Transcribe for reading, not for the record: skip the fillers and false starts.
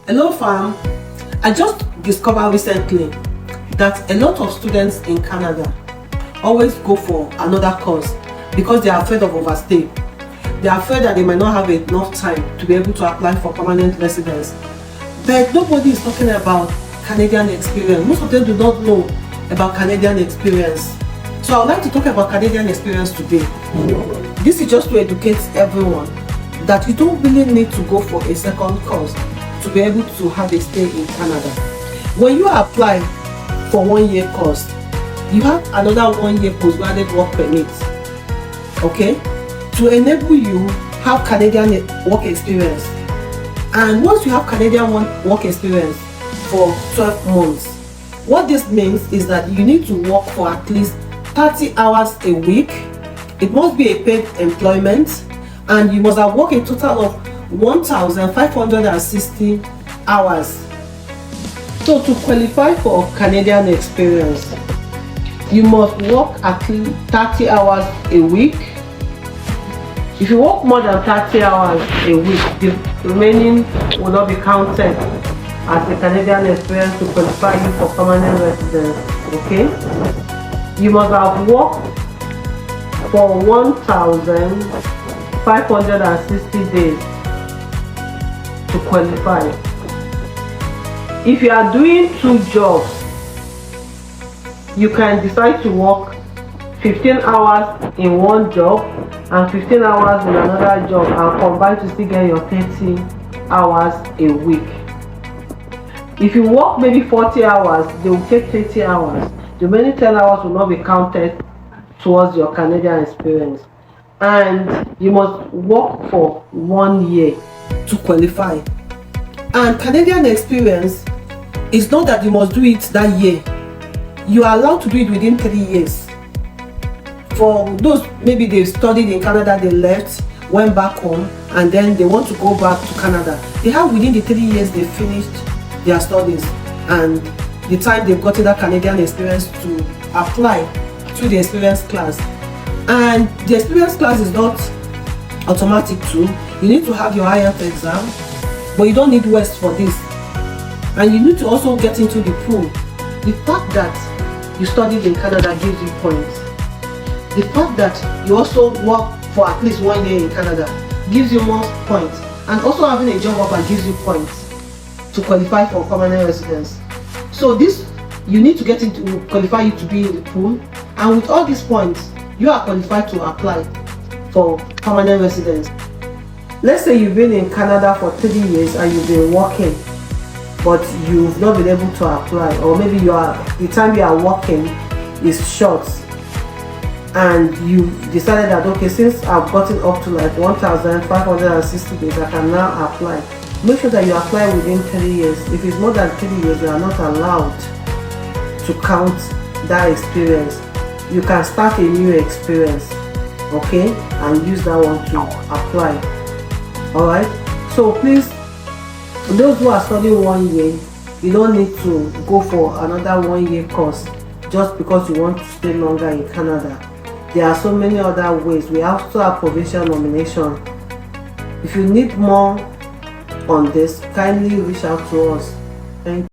Hello fam, I just discovered recently that a lot of students in Canada always go for another course because they are afraid of overstay. They are afraid that they might not have enough time to be able to apply for permanent residence. But nobody is talking about Canadian experience. Most of them do not know about Canadian experience. So I would like to talk about Canadian experience today. This is just to educate everyone that you don't really need to go for a second course to be able to have a stay in Canada. When you apply for 1 year course, you have another 1 year postgraduate work permit, okay, to enable you have Canadian work experience. And once you have Canadian work experience for 12 months, what this means is that you need to work for at least 30 hours a week. It must be a paid employment, and you must have worked a total of 1,560 hours. So to qualify for Canadian experience, you must work at least 30 hours a week. If you work more than 30 hours a week, the remaining will not be counted as a Canadian experience to qualify you for permanent residence. Okay? You must have worked for 1,560 days to qualify. If you are doing 2 jobs, you can decide to work 15 hours in one job and 15 hours in another job and combine to still get your 30 hours a week. If you work maybe 40 hours, they will take 30 hours. The remaining 10 hours will not be counted towards your Canadian experience. And you must work for 1 year to qualify. And Canadian experience is not that you must do it that year. You are allowed to do it within 3 years. For those, maybe they studied in Canada, they left, went back home, and then they want to go back to Canada. They have within the 3 years they finished their studies and the time they've gotten that Canadian experience to apply to the experience class. And the experience class is not automatic too. You need to have your IELTS exam, but you don't need West for this. And you need to also get into the pool. The fact that you studied in Canada gives you points. The fact that you also work for at least 1 year in Canada gives you more points. And also having a job offer gives you points to qualify for permanent residence. So this, you need to get into qualify you to be in the pool. And with all these points, you are qualified to apply for permanent residence. Let's say you've been in Canada for 3 years and you've been working, but you've not been able to apply, or maybe the time you are working is short, and you decided that, okay, since I've gotten up to like 1,560 days, I can now apply. Make sure that you apply within 3 years. If it's more than 3 years, you are not allowed to count that experience. You can start a new experience, okay, and use that one to apply. Alright, so please, those who are studying 1 year, you don't need to go for another 1 year course just because you want to stay longer in Canada. There are so many other ways. We also have provincial nomination. If you need more on this, kindly reach out to us. Thank you.